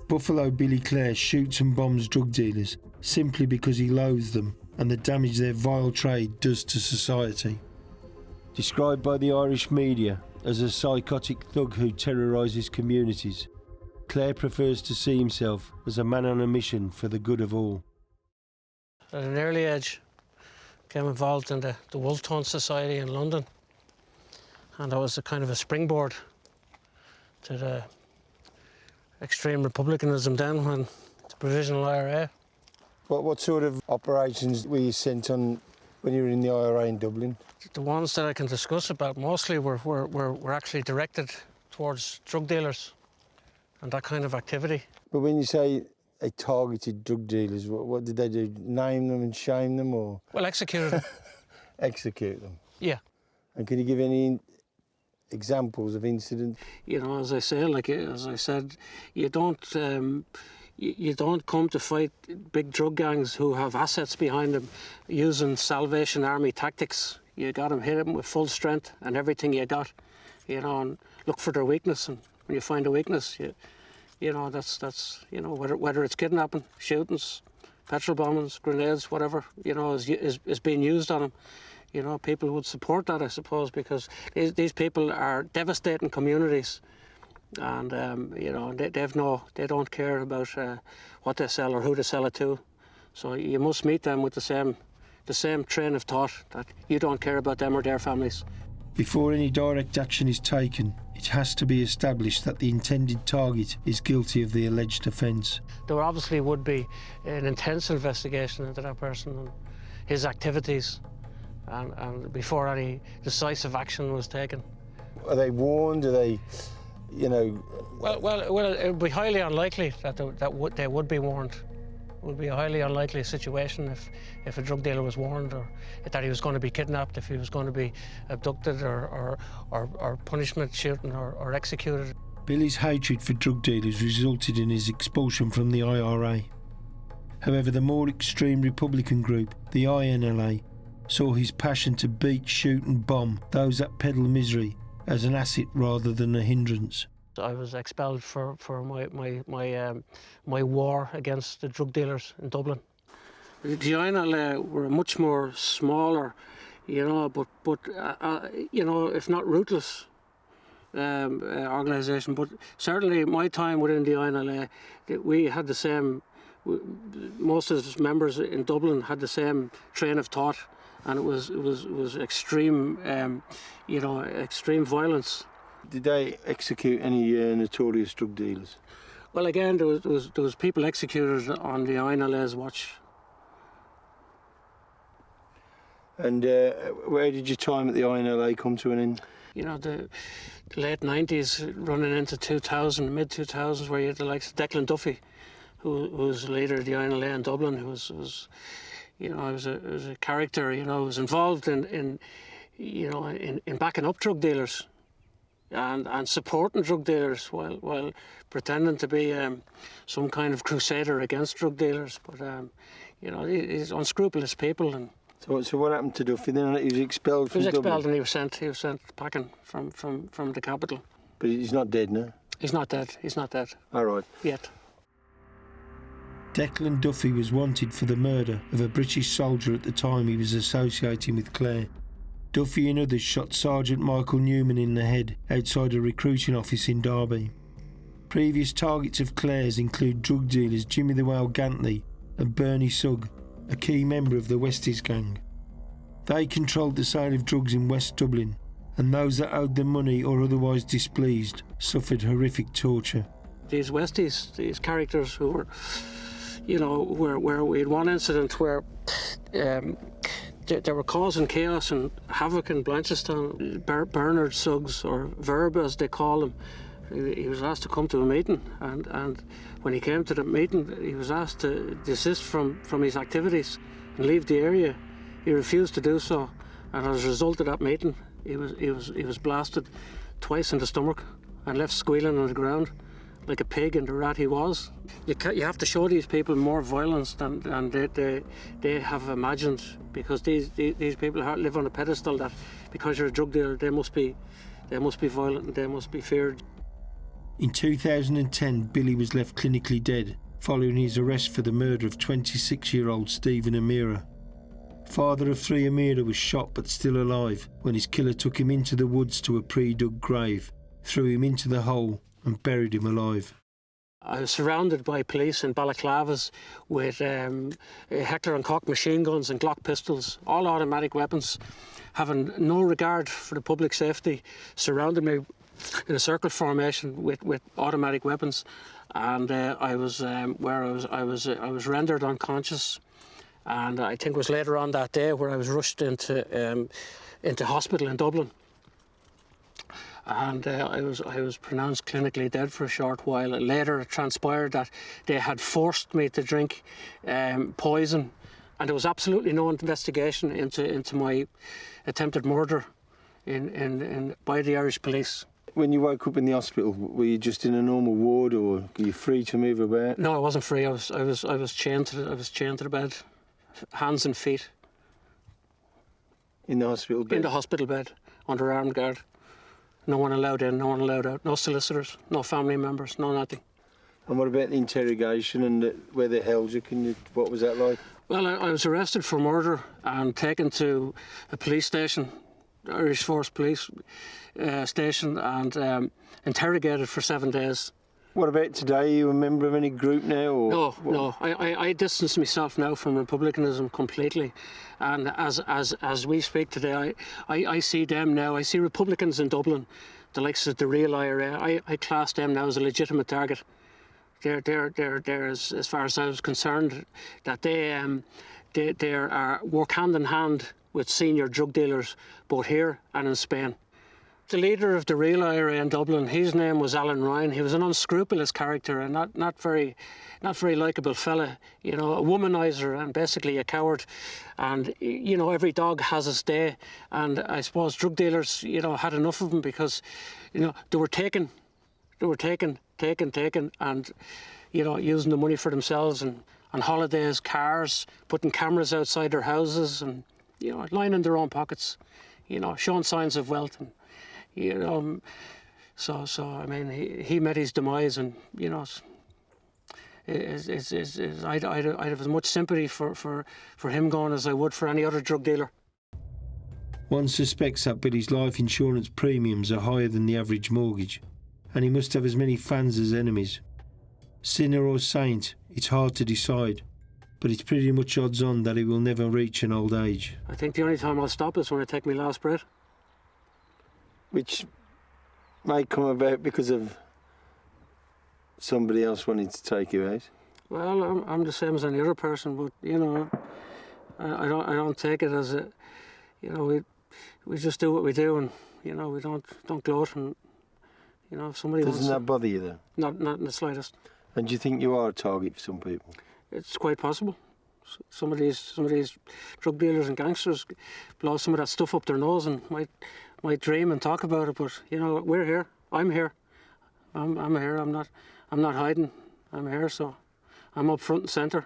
Buffalo Billy Clare shoots and bombs drug dealers simply because he loathes them and the damage their vile trade does to society. Described by the Irish media as a psychotic thug who terrorises communities, Clare prefers to see himself as a man on a mission for the good of all. At an early age, became involved in the Wolf Tone Society in London, and that was a kind of a springboard to the extreme republicanism then when the provisional IRA. What sort of operations were you sent on when you were in the IRA in Dublin? The ones that I can discuss about mostly were actually directed towards drug dealers and that kind of activity. But when you say they targeted drug dealers, what did they do? Name them and shame them, or? Well, executed them. Execute them? Yeah. And can you give any examples of incidents? You know, as I said, you don't come to fight big drug gangs who have assets behind them using Salvation Army tactics. You got to hit them with full strength and everything you got, you know, and look for their weakness. And when you find a weakness, you know, that's you know, whether it's kidnapping, shootings, petrol bombings, grenades, whatever, you know, is being used on them. You know, people would support that, I suppose, because these people are devastating communities, and you know, they don't care about what they sell or who they sell it to. So you must meet them with the same train of thought that you don't care about them or their families. Before any direct action is taken, it has to be established that the intended target is guilty of the alleged offence. There obviously would be an intense investigation into that person and his activities, and before any decisive action was taken. Are they warned? Are they, you know? Well, it would be highly unlikely that they would be warned. It would be a highly unlikely situation if a drug dealer was warned, or that he was going to be kidnapped, if he was going to be abducted or punishment shooting or executed. Billy's hatred for drug dealers resulted in his expulsion from the IRA. However, the more extreme Republican group, the INLA, saw his passion to beat, shoot and bomb those that peddle misery as an asset rather than a hindrance. I was expelled for my war against the drug dealers in Dublin. The INLA were a much more smaller, you know, but you know, if not ruthless organisation, but certainly my time within the INLA, we had the same. Most of the members in Dublin had the same train of thought, and it was extreme, you know, extreme violence. Did they execute any notorious drug dealers? Well, again, there was people executed on the INLA's watch. And where did your time at the INLA come to an end? You know, the late 90s running into 2000, mid-2000s, where you had the likes of Declan Duffy, who was the leader of the INLA in Dublin, who was you know, was a character, you know, was involved in you know, in backing up drug dealers and supporting drug dealers while pretending to be some kind of crusader against drug dealers. But you know, he's unscrupulous people. And so what happened to Duffy then? He was expelled from Dublin? He was expelled and he was sent packing from the capital. But he's not dead now? He's not dead. He's not dead. All right. Yet. Declan Duffy was wanted for the murder of a British soldier at the time he was associating with Clare. Duffy and others shot Sergeant Michael Newman in the head outside a recruiting office in Derby. Previous targets of Clare's include drug dealers Jimmy the Whale Gantley and Bernie Sugg, a key member of the Westies gang. They controlled the sale of drugs in West Dublin, and those that owed them money or otherwise displeased suffered horrific torture. These Westies, these characters who were, you know, where we had one incident where they were causing chaos and havoc in Blanchardstown. Bernard Suggs, or Verb as they call him, he was asked to come to a meeting, and when he came to the meeting, he was asked to desist from his activities and leave the area. He refused to do so, and as a result of that meeting, he was blasted twice in the stomach and left squealing on the ground like a pig in the rat he was. You have to show these people more violence than they have imagined, because these people live on a pedestal that because you're a drug dealer they must be violent and they must be feared. In 2010, Billy was left clinically dead following his arrest for the murder of 26-year-old Stephen Amira. Father of 3 Amira was shot but still alive when his killer took him into the woods to a pre-dug grave, threw him into the hole and buried him alive. I was surrounded by police in balaclavas with Heckler and Koch machine guns and Glock pistols, all automatic weapons, having no regard for the public safety, surrounded me in a circle formation with automatic weapons, and I was rendered unconscious, and I think it was later on that day where I was rushed into hospital in Dublin. And I was pronounced clinically dead for a short while. And later it transpired that they had forced me to drink poison, and there was absolutely no investigation into my attempted murder by the Irish police. When you woke up in the hospital, were you just in a normal ward, or were you free to move about? No, I wasn't free. I was chained to the bed, hands and feet. In the hospital bed? In the hospital bed, under armed guard. No one allowed in, no one allowed out. No solicitors, no family members, no nothing. And what about the interrogation and where they held you? What was that like? Well, I was arrested for murder and taken to a police station, Irish Force Police station, and interrogated for 7 days. What about today? Are you a member of any group now? Or No. I distance myself now from republicanism completely. And as we speak today, I see them now. I see Republicans in Dublin, the likes of the real IRA. I class them now as a legitimate target. They're as far as I was concerned, that they are work hand in hand with senior drug dealers both here and in Spain. The leader of the real IRA in Dublin, his name was Alan Ryan. He was an unscrupulous character and not very likeable fella, a womanizer and basically a coward. And every dog has its day. And I suppose drug dealers, had enough of him because, they were taken, and using the money for themselves and on holidays, cars, putting cameras outside their houses, and lining their own pockets, showing signs of wealth. And, so I mean, he met his demise, and I'd have as much sympathy for him going as I would for any other drug dealer. One suspects that Billy's life insurance premiums are higher than the average mortgage, and he must have as many fans as enemies. Sinner or saint, it's hard to decide, but it's pretty much odds on that he will never reach an old age. I think the only time I'll stop is when I take my last breath. Which might come about because of somebody else wanting to take you out. Well, I'm the same as any other person, but I don't take it as a, we just do what we do, and we don't gloat, and if somebody doesn't that bother you though? Not in the slightest. And do you think you are a target for some people? It's quite possible. Some of these drug dealers and gangsters blow some of that stuff up their nose and might dream and talk about it, but we're here. I'm here. I'm here. I'm not hiding. I'm here, so I'm up front and centre.